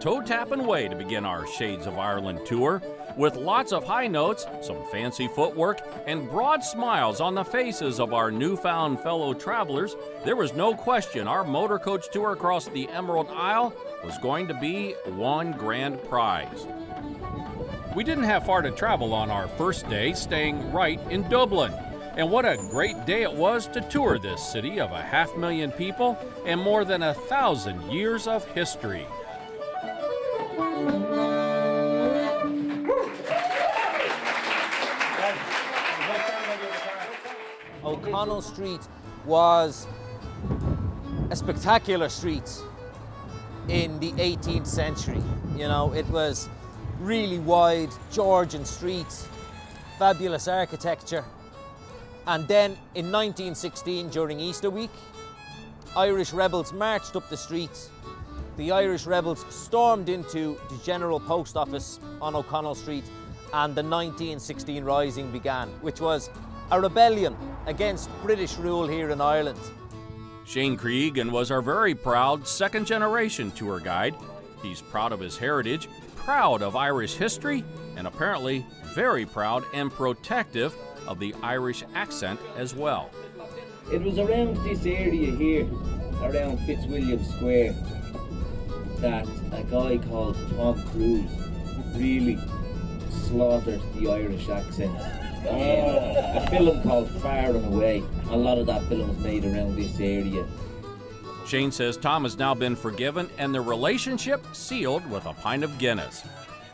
toe-tapping way to begin our Shades of Ireland tour. With lots of high notes, some fancy footwork, and broad smiles on the faces of our newfound fellow travelers, there was no question our motor coach tour across the Emerald Isle was going to be one grand prize. We didn't have far to travel on our first day, staying right in Dublin. And what a great day it was to tour this city of 500,000 people and more than 1,000 years of history. OConnell Street was a spectacular street in the 18th century. You know, it was really wide, Georgian streets, fabulous architecture. And then in 1916, during Easter week, Irish rebels marched up the streets. The Irish rebels stormed into the General Post Office on O'Connell Street, and the 1916 Rising began, which was a rebellion against British rule here in Ireland. Shane Cregan was our very proud second-generation tour guide. He's proud of his heritage, proud of Irish history, and apparently very proud and protective of the Irish accent as well. It was around this area here, around Fitzwilliam Square, that a guy called Tom Cruise really slaughtered the Irish accent. A film called Far and Away. A lot of that film was made around this area. Shane says Tom has now been forgiven and the relationship sealed with a pint of Guinness.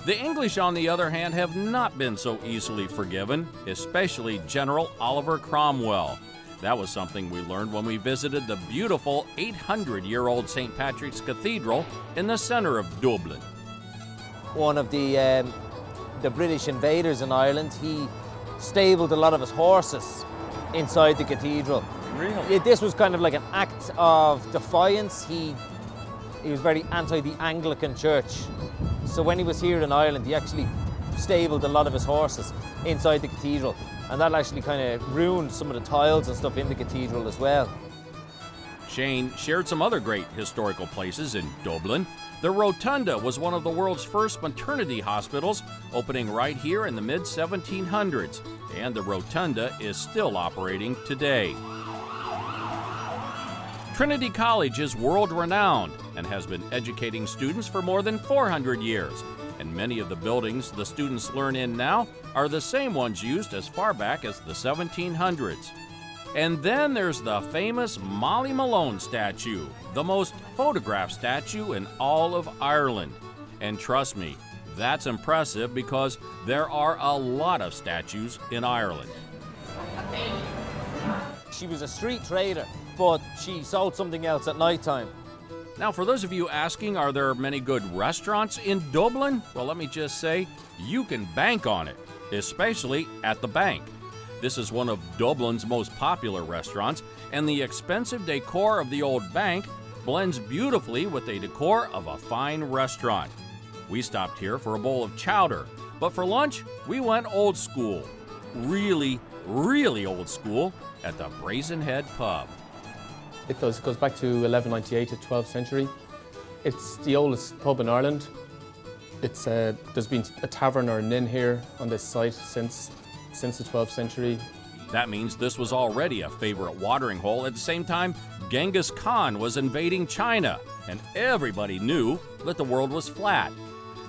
The English, on the other hand, have not been so easily forgiven, especially General Oliver Cromwell. That was something we learned when we visited the beautiful 800-year-old St. Patrick's Cathedral in the center of Dublin. One of the British invaders in Ireland, he stabled a lot of his horses inside the cathedral. Really? This was kind of like an act of defiance. He was very anti the Anglican Church. So when he was here in Ireland, he actually stabled a lot of his horses inside the cathedral. And that actually kind of ruined some of the tiles and stuff in the cathedral as well. Shane shared some other great historical places in Dublin. The Rotunda was one of the world's first maternity hospitals, opening right here in the mid-1700s. And the Rotunda is still operating today. Trinity College is world-renowned and has been educating students for more than 400 years. And many of the buildings the students learn in now are the same ones used as far back as the 1700s. And then there's the famous Molly Malone statue, the most photographed statue in all of Ireland. And trust me, that's impressive because there are a lot of statues in Ireland. She was a street trader, but she sold something else at night time. Now, for those of you asking, are there many good restaurants in Dublin? Well, let me just say, you can bank on it, especially at the Bank. This is one of Dublin's most popular restaurants, and the expensive decor of the old Bank blends beautifully with the decor of a fine restaurant. We stopped here for a bowl of chowder, but for lunch, we went old school. Really, really old school at the Brazen Head Pub. It goes back to 1198 to 12th century. It's the oldest pub in Ireland. There's been a tavern or an inn here on this site since the 12th century. That means this was already a favorite watering hole. At the same time, Genghis Khan was invading China, and everybody knew that the world was flat.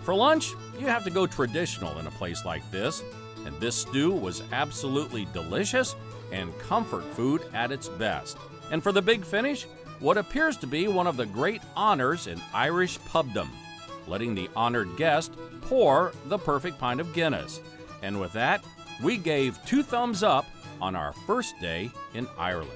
For lunch, you have to go traditional in a place like this, and this stew was absolutely delicious and comfort food at its best. And for the big finish, what appears to be one of the great honors in Irish pubdom, letting the honored guest pour the perfect pint of Guinness. And with that, we gave 2 thumbs up on our first day in Ireland.